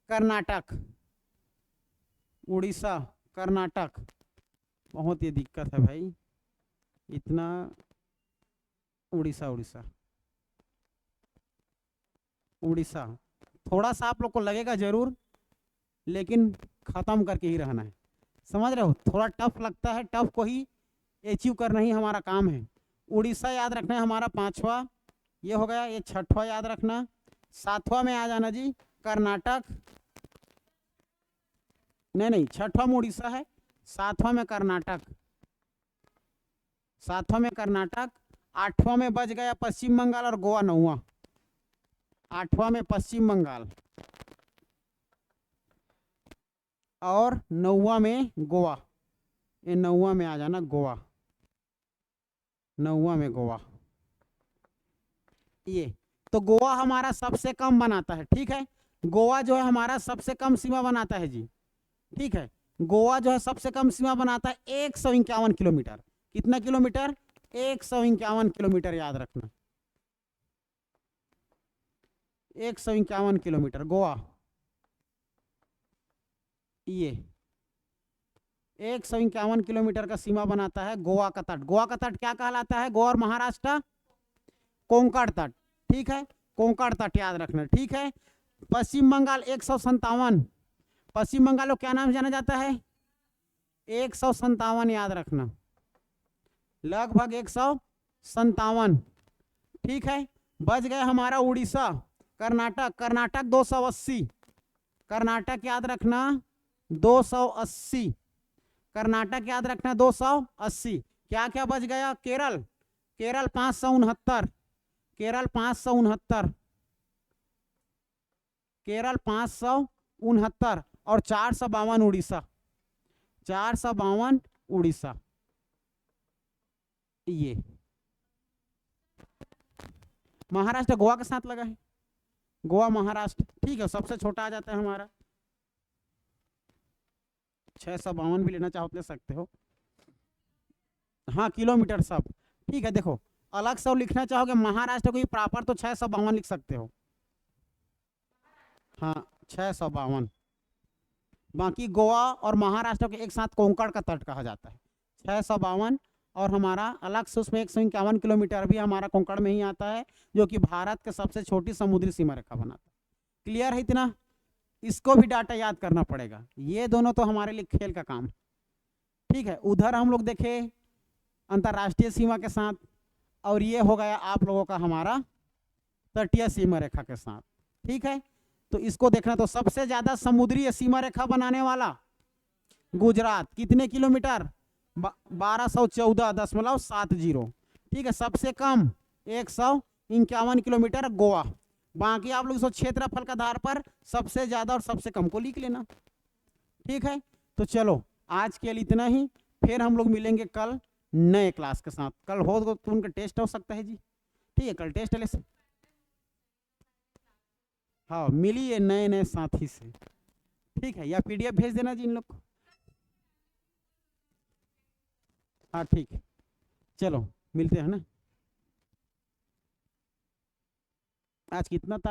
S1: कर्नाटक, उड़ीसा, कर्नाटक। बहुत ही दिक्कत है भाई, इतना उड़ीसा उड़ीसा उड़ीसा, थोड़ा सा आप लोग को लगेगा जरूर, लेकिन खत्म करके ही रहना है, समझ रहे हो। थोड़ा टफ लगता है, टफ को ही अचीव करना ही हमारा काम है। उड़ीसा याद रखना है हमारा पांचवा, ये हो गया। ये छठवा याद रखना। सातवां में आ जाना जी कर्नाटक, नहीं, छठवां में उड़ीसा है, सातवां में कर्नाटक, सातवां में कर्नाटक। आठवां में बच गया पश्चिम बंगाल और गोवा, नौवां। आठवां में पश्चिम बंगाल और नौवां में गोवा। ये नौवां में आ जाना गोवा, नौवां में गोवा। ये तो गोवा हमारा सबसे कम बनाता है। ठीक है, गोवा जो है हमारा सबसे कम सीमा बनाता है जी। ठीक है, गोवा जो है सबसे कम सीमा बनाता है 151 किलोमीटर। कितना किलोमीटर? 151 किलोमीटर, याद रखना 151 किलोमीटर गोवा। ये 151 किलोमीटर का सीमा बनाता है गोवा का तट। गोवा का तट क्या कहलाता है? गोवा और महाराष्ट्र कोंकण तट, ठीक है, कोंकण तट याद रखना, ठीक है। पश्चिम बंगाल 157, पश्चिम बंगाल को क्या नाम से जाना जाता है? 157, याद रखना, लगभग 157, ठीक है। बच गया हमारा उड़ीसा, कर्नाटक, कर्नाटक 280, कर्नाटक याद रखना 280, कर्नाटक याद रखना 280। क्या क्या बच गया? केरल, केरल 569, केरल 569, केरल 569 और 452 उड़ीसा, 452 उड़ीसा। ये महाराष्ट्र गोवा के साथ लगा है, गोवा महाराष्ट्र, ठीक है। सबसे छोटा आ जाता है हमारा, 652 भी लेना चाहो तो ले सकते हो। हाँ किलोमीटर सब, ठीक है। देखो अलग से लिखना चाहोगे महाराष्ट्र को ही प्रॉपर तो 652 लिख सकते हो, हाँ 652। बाकी गोवा और महाराष्ट्र के एक साथ कोंकण का तट कहा जाता है, 652। और हमारा अलग से उसमें 151 किलोमीटर भी हमारा कोंकण में ही आता है, जो कि भारत के सबसे छोटी समुद्री सीमा रेखा बनाता है। क्लियर है इतना? इसको भी डाटा याद करना पड़ेगा, ये दोनों तो हमारे लिए खेल का काम, ठीक है। उधर हम लोग देखे अंतर्राष्ट्रीय सीमा के साथ, और ये हो गया आप लोगों का हमारा तटीय सीमा रेखा के साथ, ठीक है। तो इसको देखना, तो सबसे ज्यादा समुद्री सीमा रेखा बनाने वाला गुजरात, कितने किलोमीटर? 1214.70, ठीक है। सबसे कम 151 किलोमीटर गोवा। बाकी आप लोग इसको क्षेत्रफल के आधार पर सबसे ज्यादा और सबसे कम को लिख लेना, ठीक है। तो चलो आज के लिए इतना ही, फिर हम लोग मिलेंगे कल नए क्लास के साथ। कल हो तो उनका टेस्ट हो सकता है जी, ठीक है, कल टेस्ट ले। हाँ मिलिए नए नए साथी से, ठीक है, या पीडीएफ भेज देना जी इन लोग को। हाँ ठीक है, चलो मिलते हैं ना। आज कितना तारीख?